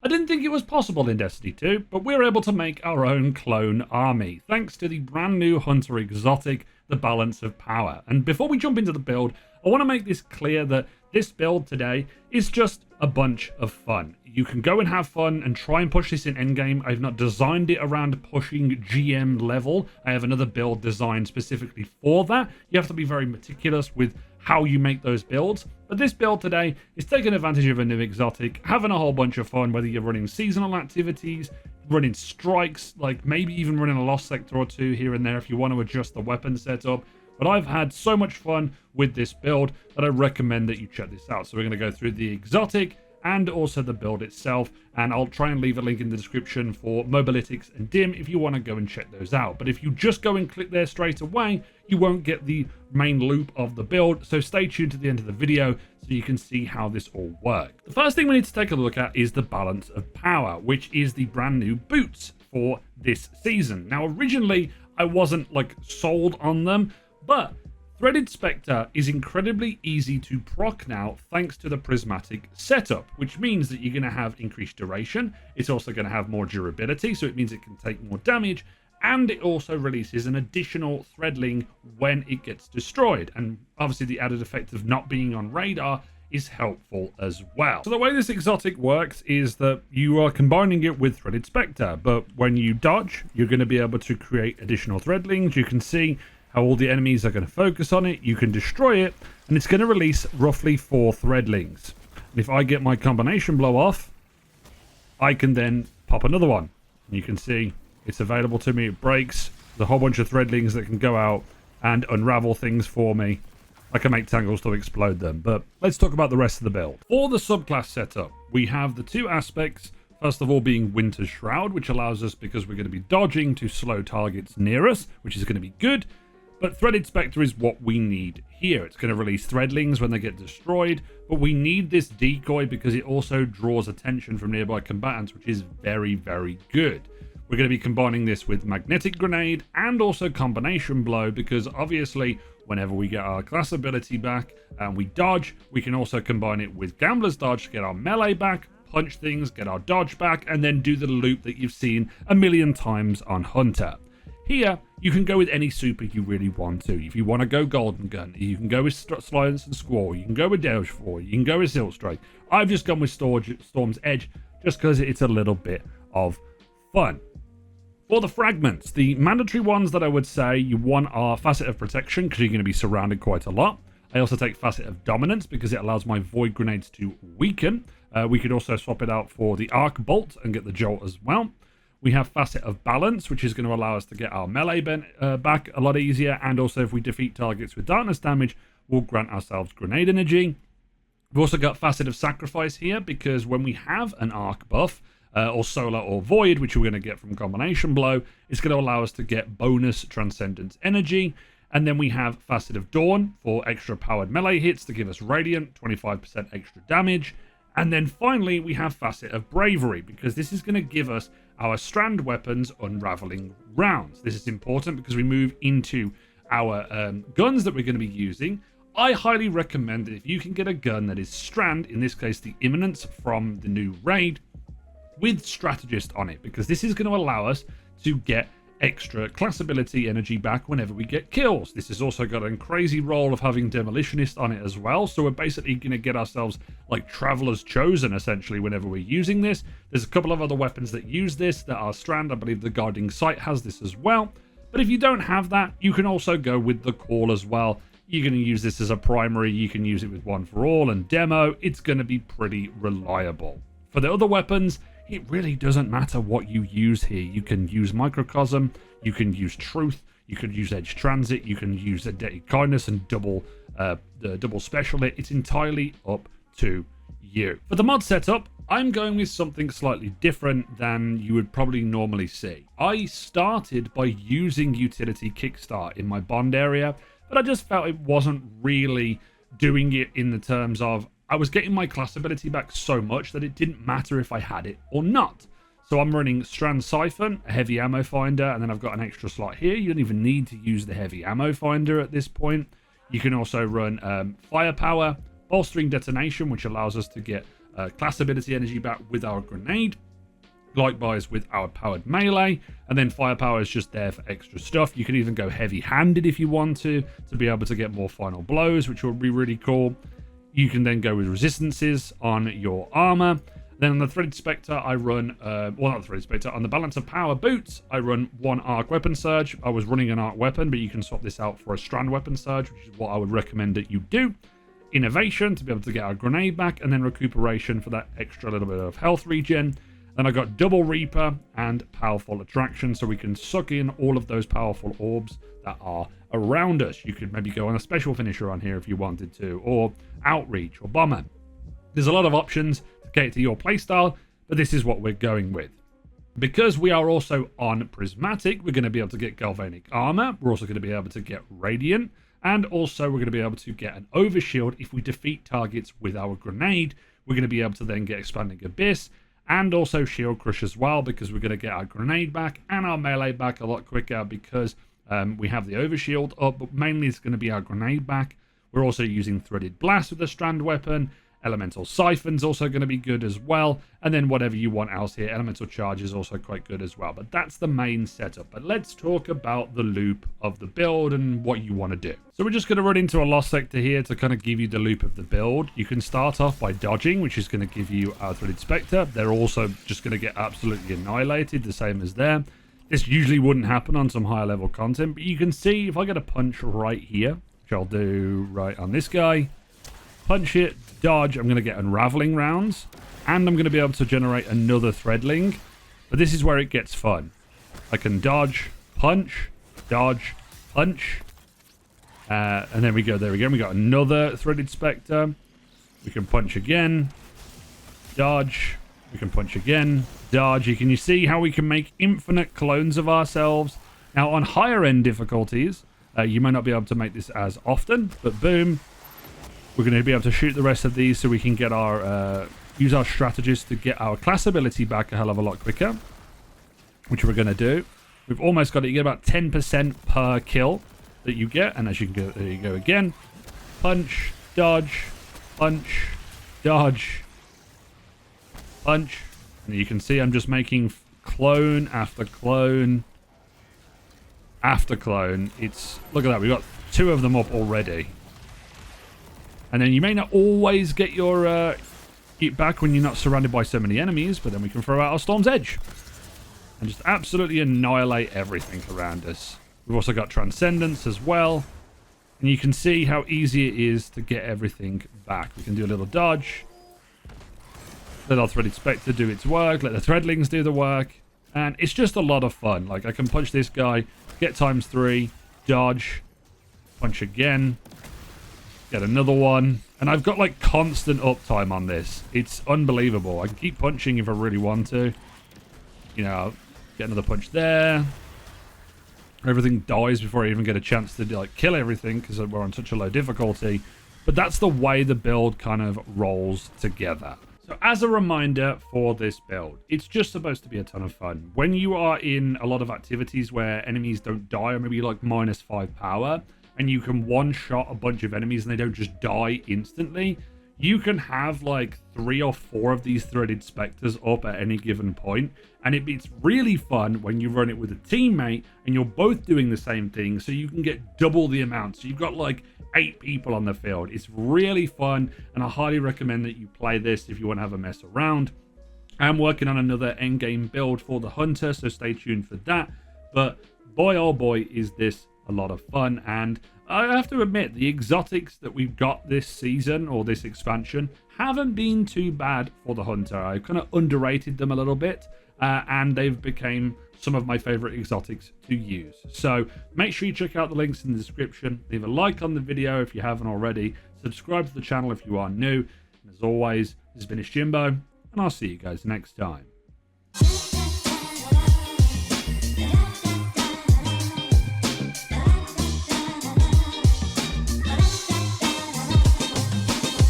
I didn't think it was possible in Destiny 2, but we're able to make our own clone army, thanks to the brand new Hunter exotic, the Balance of Power. And before we jump into the build, I want to make this clear that this build today is just a bunch of fun. You can go and have fun and try and push this in endgame. I've not designed it around pushing GM level. I have another build designed specifically for that. You have to be very meticulous with how you make those builds. But this build today is taking advantage of a new exotic, having a whole bunch of fun, whether you're running seasonal activities, running strikes, like maybe even running a lost sector or two here and there if you want to adjust the weapon setup. But I've had so much fun with this build that I recommend that you check this out. So we're going to go through the exotic and also the build itself, and I'll try and leave a link in the description for Mobalytics and Dim if you want to go and check those out. But if you just go and click there straight away, you won't get the main loop of the build, so stay tuned to the end of the video so you can see how this all works. The first thing we need to take a look at is the Balance of Power, which is the brand new boots for this season. Now originally I wasn't like sold on them, but Threaded Spectre is incredibly easy to proc now thanks to the Prismatic Setup, which means that you're going to have increased duration. It's also going to have more durability, so it means it can take more damage, and it also releases an additional threadling when it gets destroyed. And obviously the added effect of not being on radar is helpful as well. So the way this exotic works is that you are combining it with Threaded Spectre, but when you dodge, you're going to be able to create additional threadlings. You can see how all the enemies are going to focus on it. You can destroy it, and it's going to release roughly 4 threadlings. And if I get my combination blow off, I can then pop another one. And you can see it's available to me. It breaks. There's a whole bunch of threadlings that can go out and unravel things for me. I can make tangles to explode them. But let's talk about the rest of the build. For the subclass setup, we have the 2 aspects. First of all being Winter's Shroud, which allows us, because we're going to be dodging, to slow targets near us, which is going to be good. But Threaded Spectre is what we need here. It's going to release threadlings when they get destroyed, but we need this decoy because it also draws attention from nearby combatants, which is very, very good. We're going to be combining this with Magnetic Grenade and also Combination Blow, because obviously whenever we get our class ability back and we dodge, we can also combine it with Gambler's Dodge to get our melee back, punch things, get our dodge back, and then do the loop that you've seen a million times on Hunter. Here, you can go with any super you really want to. If you want to go Golden Gun, you can go with Silence and Squall, you can go with Delge 4, you can go with Silk Strike. I've just gone with Storm's Edge, just because it's a little bit of fun. For the fragments, the mandatory ones that I would say you want are Facet of Protection, because you're going to be surrounded quite a lot. I also take Facet of Dominance, because it allows my Void Grenades to weaken. We could also swap it out for the Arc Bolt and get the Jolt as well. We have Facet of Balance, which is going to allow us to get our melee back a lot easier, and also if we defeat targets with darkness damage, we'll grant ourselves grenade energy. We've also got Facet of Sacrifice here, because when we have an arc buff, or solar or void, which we're going to get from Combination Blow, it's going to allow us to get bonus Transcendence energy. And then we have Facet of Dawn for extra powered melee hits to give us Radiant, 25% extra damage. And then finally, we have Facet of Bravery, because this is going to give us our strand weapons unraveling rounds. This is important because we move into our guns that we're going to be using. I highly recommend that if you can get a gun that is strand, in this case the Imminence from the new raid, with Strategist on it, because this is going to allow us to get extra class ability energy back whenever we get kills. This has also got a crazy role of having Demolitionist on it as well, so we're basically going to get ourselves like Traveler's Chosen essentially whenever we're using this. There's a couple of other weapons that use this that are strand. I believe the Guarding Sight has this as well, but if you don't have that, you can also go with the Call as well. You're going to use this as a primary, you can use it with One for All and Demo. It's going to be pretty reliable. For the other weapons, it really doesn't matter what you use here. You can use Microcosm, you can use Truth, you can use Edge Transit, you can use Indebted Kindness and double special it. It's entirely up to you. For the mod setup, I'm going with something slightly different than you would probably normally see. I started by using Utility Kickstart in my Bond area, but I just felt it wasn't really doing it in the terms of I was getting my class ability back so much that it didn't matter if I had it or not. So I'm running Strand Siphon, a heavy ammo finder, and then I've got an extra slot here. You don't even need to use the heavy ammo finder at this point. You can also run Firepower, Bolstering Detonation, which allows us to get class ability energy back with our grenade. Likewise with our powered melee, and then firepower is just there for extra stuff. You can even go heavy-handed if you want to be able to get more final blows, which will be really cool. You can then go with resistances on your armor. Then on the Threaded Spectre, I run, well, not the Threaded Spectre, on the Balance of Power boots, I run 1 arc weapon surge. I was running an arc weapon, but you can swap this out for a strand weapon surge, which is what I would recommend that you do. Innovation to be able to get our grenade back, and then recuperation for that extra little bit of health regen. Then I got double Reaper and powerful attraction, so we can suck in all of those powerful orbs that are around us. You could maybe go on a special finisher on here if you wanted to, or outreach or bomber. There's a lot of options to cater to your playstyle, but this is what we're going with. Because we are also on Prismatic, we're going to be able to get galvanic armor. We're also going to be able to get radiant, and also we're going to be able to get an overshield if we defeat targets with our grenade. We're going to be able to then get expanding abyss, and also shield crush as well, because we're going to get our grenade back and our melee back a lot quicker because we have the overshield up, but mainly it's going to be our grenade back. We're also using threaded blast with the strand weapon. Elemental siphon's also going to be good as well, and then whatever you want else here. Elemental charge is also quite good as well, but that's the main setup. But let's talk about the loop of the build and what you want to do. So we're just going to run into a lost sector here to kind of give you the loop of the build. You can start off by dodging, which is going to give you our Threaded Spectre. They're also just going to get absolutely annihilated, the same as there. This usually wouldn't happen on some higher level content, but you can see if I get a punch right here, which I'll do right on this guy, punch it, dodge, I'm going to get unraveling rounds, and I'm going to be able to generate another threadling. But this is where it gets fun. I can dodge, punch, dodge, punch, and then we go, there we go. We got another Threaded Spectre. We can punch again, dodge, we can punch again, dodge. You see how we can make infinite clones of ourselves. Now on higher end difficulties, you may not be able to make this as often, but boom, we're going to be able to shoot the rest of these so we can get our use our strategies to get our class ability back a hell of a lot quicker, which we're going to do. We've almost got it. You get about 10% per kill that you get, and as you can go, there you go again. Punch, dodge, punch, dodge, punch, and you can see I'm just making clone after clone after clone. It's, look at that, we've got 2 of them up already. And then you may not always get your it back when you're not surrounded by so many enemies, but then we can throw out our Storm's Edge and just absolutely annihilate everything around us. We've also got Transcendence as well, and you can see how easy it is to get everything back. We can do a little dodge, let our Threaded Spectre do its work, let the Threadlings do the work, and it's just a lot of fun. Like, I can punch this guy, get ×3, dodge, punch again, get another one, and I've got like constant uptime on this. It's unbelievable. I can keep punching if I really want to. You know, get another punch there. Everything dies before I even get a chance to like kill everything because we're on such a low difficulty. But that's the way the build kind of rolls together. So as a reminder for this build, it's just supposed to be a ton of fun. When you are in a lot of activities where enemies don't die, or maybe like -5 power, and you can one-shot a bunch of enemies and they don't just die instantly, you can have like 3 or 4 of these Threaded Spectres up at any given point, and it's really fun when you run it with a teammate and you're both doing the same thing, so you can get double the amount. So you've got like 8 people on the field. It's really fun, and I highly recommend that you play this if you want to have a mess around. I'm working on another endgame build for the Hunter, so stay tuned for that. But boy oh boy is this a lot of fun, and I have to admit the exotics that we've got this season or this expansion haven't been too bad for the Hunter. I kind of underrated them a little bit, and they've become some of my favorite exotics to use. So make sure you check out the links in the description, leave a like on the video if you haven't already, subscribe to the channel if you are new, and as always, this has been Ishjimbo, and I'll see you guys next time.